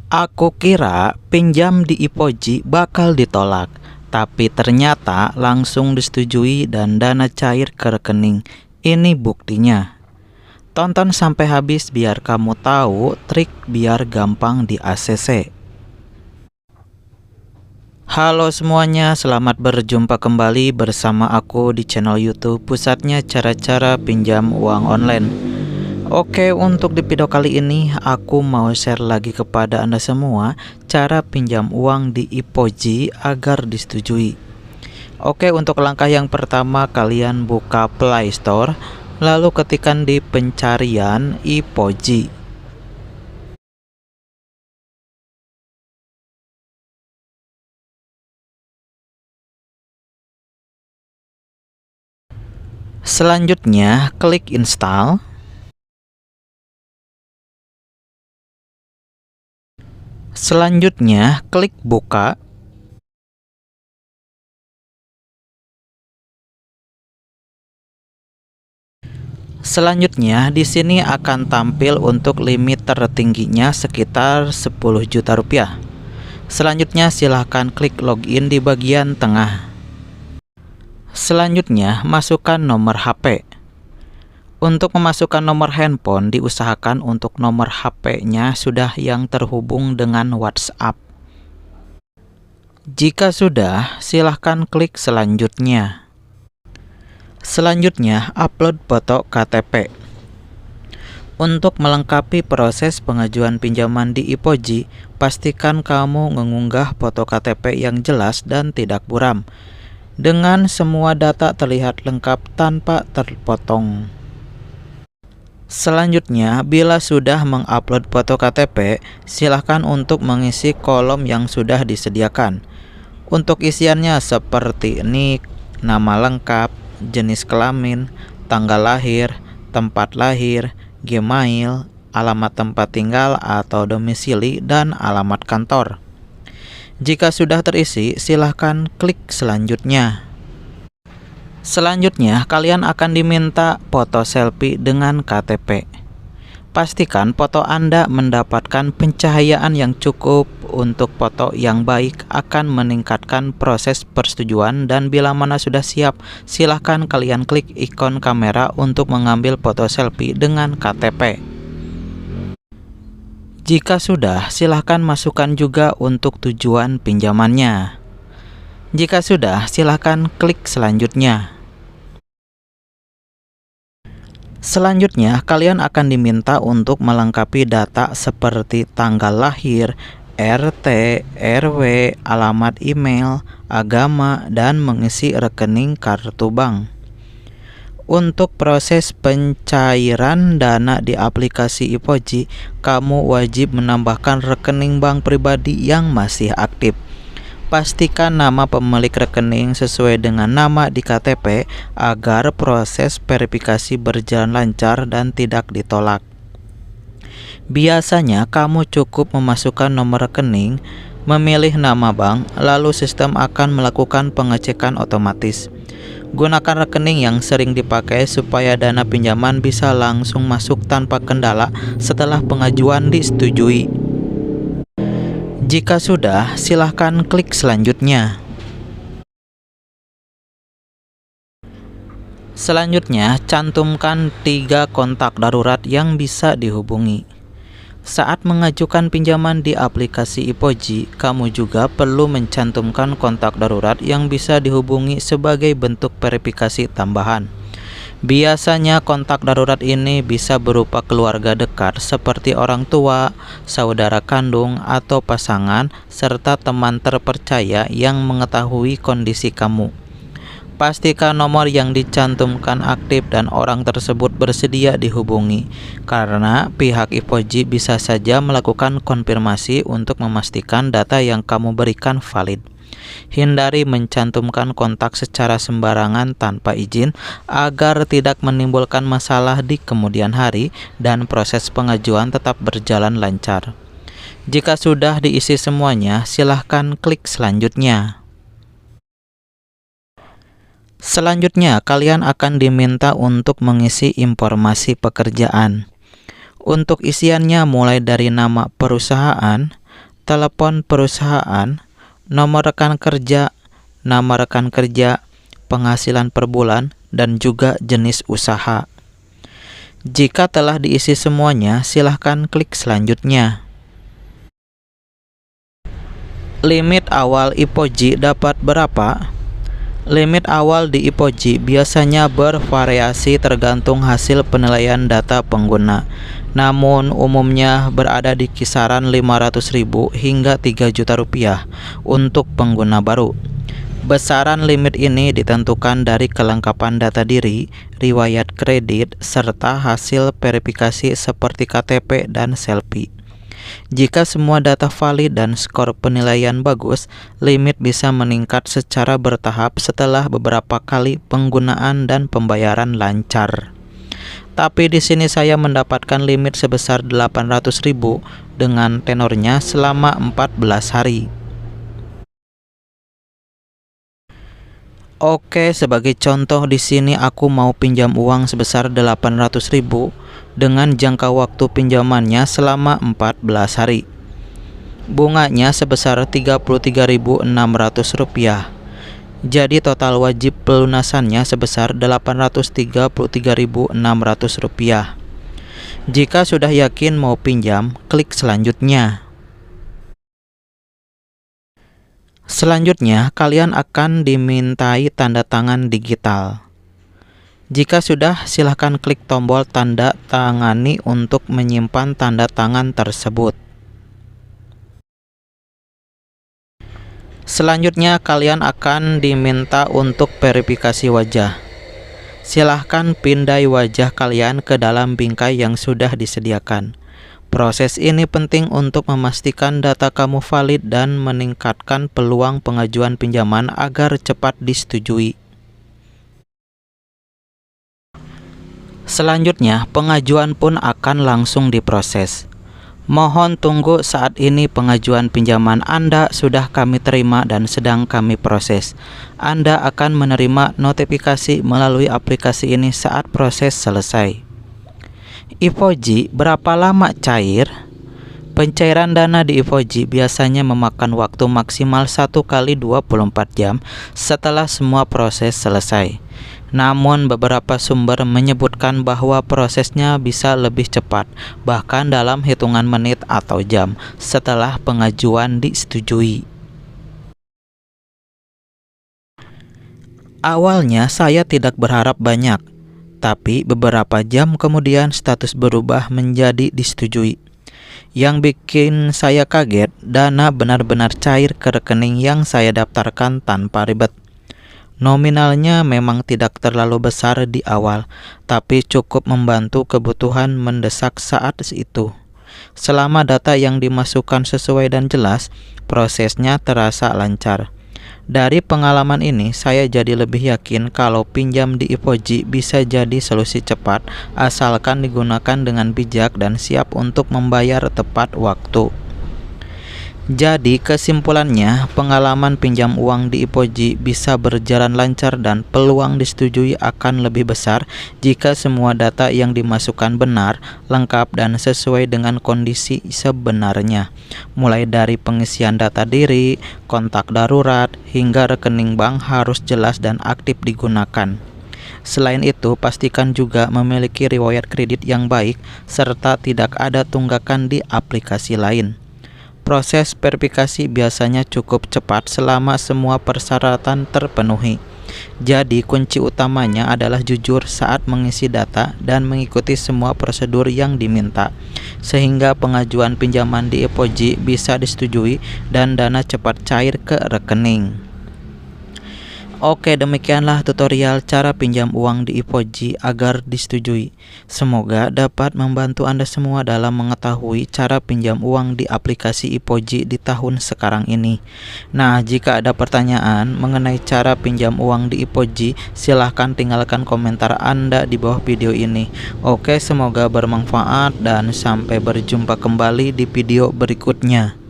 Aku kira pinjam di Ipoji bakal ditolak, tapi ternyata langsung disetujui dan dana cair ke rekening. Ini buktinya. Tonton sampai habis biar kamu tahu trik biar gampang di ACC. Halo semuanya, selamat berjumpa kembali bersama aku di channel YouTube pusatnya cara-cara pinjam uang online. Oke, untuk di video kali ini aku mau share lagi kepada Anda semua cara pinjam uang di Ipoji agar disetujui. Oke, untuk langkah yang pertama kalian buka Play Store, lalu ketikkan di pencarian Ipoji. Selanjutnya klik install. Selanjutnya klik buka. Selanjutnya di sini akan tampil untuk limit tertingginya sekitar 10 juta rupiah. Selanjutnya silahkan klik login di bagian tengah. Selanjutnya masukkan nomor HP. Untuk memasukkan nomor handphone diusahakan untuk nomor HP-nya sudah yang terhubung dengan WhatsApp. Jika sudah, silahkan klik selanjutnya. Selanjutnya, upload foto KTP. Untuk melengkapi proses pengajuan pinjaman di Ipoji, pastikan kamu mengunggah foto KTP yang jelas dan tidak buram, dengan semua data terlihat lengkap tanpa terpotong. Selanjutnya, bila sudah mengupload foto KTP, silahkan untuk mengisi kolom yang sudah disediakan. Untuk isiannya seperti nik, nama lengkap, jenis kelamin, tanggal lahir, tempat lahir, Gmail, alamat tempat tinggal atau domisili, dan alamat kantor. Jika sudah terisi, silahkan klik selanjutnya. Selanjutnya, kalian akan diminta foto selfie dengan KTP. Pastikan foto Anda mendapatkan pencahayaan yang cukup. Untuk foto yang baik akan meningkatkan proses persetujuan, dan bila mana sudah siap, silahkan kalian klik ikon kamera untuk mengambil foto selfie dengan KTP. Jika sudah, silahkan masukkan juga untuk tujuan pinjamannya. Jika sudah, silahkan klik selanjutnya. Selanjutnya, kalian akan diminta untuk melengkapi data seperti tanggal lahir, RT, RW, alamat email, agama, dan mengisi rekening kartu bank. Untuk proses pencairan dana di aplikasi Ipoji, kamu wajib menambahkan rekening bank pribadi yang masih aktif. Pastikan nama pemilik rekening sesuai dengan nama di KTP agar proses verifikasi berjalan lancar dan tidak ditolak. Biasanya kamu cukup memasukkan nomor rekening, memilih nama bank, lalu sistem akan melakukan pengecekan otomatis. Gunakan rekening yang sering dipakai supaya dana pinjaman bisa langsung masuk tanpa kendala setelah pengajuan disetujui. Jika sudah, silahkan klik selanjutnya. Selanjutnya, cantumkan 3 kontak darurat yang bisa dihubungi. Saat mengajukan pinjaman di aplikasi Ipoji, kamu juga perlu mencantumkan kontak darurat yang bisa dihubungi sebagai bentuk verifikasi tambahan. Biasanya kontak darurat ini bisa berupa keluarga dekat seperti orang tua, saudara kandung, atau pasangan, serta teman terpercaya yang mengetahui kondisi kamu. Pastikan nomor yang dicantumkan aktif dan orang tersebut bersedia dihubungi, karena pihak Ipoji bisa saja melakukan konfirmasi untuk memastikan data yang kamu berikan valid. Hindari mencantumkan kontak secara sembarangan tanpa izin agar tidak menimbulkan masalah di kemudian hari dan proses pengajuan tetap berjalan lancar. Jika sudah diisi semuanya, silahkan klik selanjutnya. Selanjutnya, kalian akan diminta untuk mengisi informasi pekerjaan. Untuk isiannya mulai dari nama perusahaan, telepon perusahaan, nomor rekan kerja, nama rekan kerja, penghasilan per bulan, dan juga jenis usaha. Jika telah diisi semuanya, silahkan klik selanjutnya. Limit awal Ipoji dapat berapa? Limit awal di Ipoji biasanya bervariasi tergantung hasil penilaian data pengguna. Namun umumnya berada di kisaran 500.000 hingga 3 juta rupiah untuk pengguna baru. Besaran limit ini ditentukan dari kelengkapan data diri, riwayat kredit, serta hasil verifikasi seperti KTP dan selfie. Jika semua data valid dan skor penilaian bagus, limit bisa meningkat secara bertahap setelah beberapa kali penggunaan dan pembayaran lancar. Tapi di sini saya mendapatkan limit sebesar 800.000 dengan tenornya selama 14 hari. Oke, sebagai contoh di sini aku mau pinjam uang sebesar 800.000 dengan jangka waktu pinjamannya selama 14 hari. Bunganya sebesar Rp33.600. Jadi total wajib pelunasannya sebesar Rp833.600. Jika sudah yakin mau pinjam, klik selanjutnya. Selanjutnya, kalian akan dimintai tanda tangan digital. Jika sudah, silahkan klik tombol tanda tangani untuk menyimpan tanda tangan tersebut. Selanjutnya, kalian akan diminta untuk verifikasi wajah. Silahkan pindai wajah kalian ke dalam bingkai yang sudah disediakan. Proses ini penting untuk memastikan data kamu valid dan meningkatkan peluang pengajuan pinjaman agar cepat disetujui. Selanjutnya, pengajuan pun akan langsung diproses. Mohon tunggu, saat ini pengajuan pinjaman Anda sudah kami terima dan sedang kami proses. Anda akan menerima notifikasi melalui aplikasi ini saat proses selesai. Ipoji berapa lama cair? Pencairan dana di Ipoji biasanya memakan waktu maksimal 1 kali 24 jam setelah semua proses selesai. Namun beberapa sumber menyebutkan bahwa prosesnya bisa lebih cepat, bahkan dalam hitungan menit atau jam setelah pengajuan disetujui. Awalnya saya tidak berharap banyak, tapi beberapa jam kemudian status berubah menjadi disetujui. Yang bikin saya kaget, dana benar-benar cair ke rekening yang saya daftarkan tanpa ribet. Nominalnya memang tidak terlalu besar di awal, tapi cukup membantu kebutuhan mendesak saat itu. Selama data yang dimasukkan sesuai dan jelas, prosesnya terasa lancar. Dari pengalaman ini, saya jadi lebih yakin kalau pinjam di Ipoji bisa jadi solusi cepat, asalkan digunakan dengan bijak dan siap untuk membayar tepat waktu. Jadi kesimpulannya, pengalaman pinjam uang di Ipoji bisa berjalan lancar dan peluang disetujui akan lebih besar jika semua data yang dimasukkan benar, lengkap, dan sesuai dengan kondisi sebenarnya. Mulai dari pengisian data diri, kontak darurat, hingga rekening bank harus jelas dan aktif digunakan. Selain itu, pastikan juga memiliki riwayat kredit yang baik serta tidak ada tunggakan di aplikasi lain. Proses verifikasi biasanya cukup cepat selama semua persyaratan terpenuhi. Jadi kunci utamanya adalah jujur saat mengisi data dan mengikuti semua prosedur yang diminta, sehingga pengajuan pinjaman di Ipoji bisa disetujui dan dana cepat cair ke rekening. Oke, demikianlah tutorial cara pinjam uang di Ipoji agar disetujui. Semoga dapat membantu Anda semua dalam mengetahui cara pinjam uang di aplikasi Ipoji di tahun sekarang ini. Nah, jika ada pertanyaan mengenai cara pinjam uang di Ipoji, silahkan tinggalkan komentar Anda di bawah video ini. Oke, semoga bermanfaat dan sampai berjumpa kembali di video berikutnya.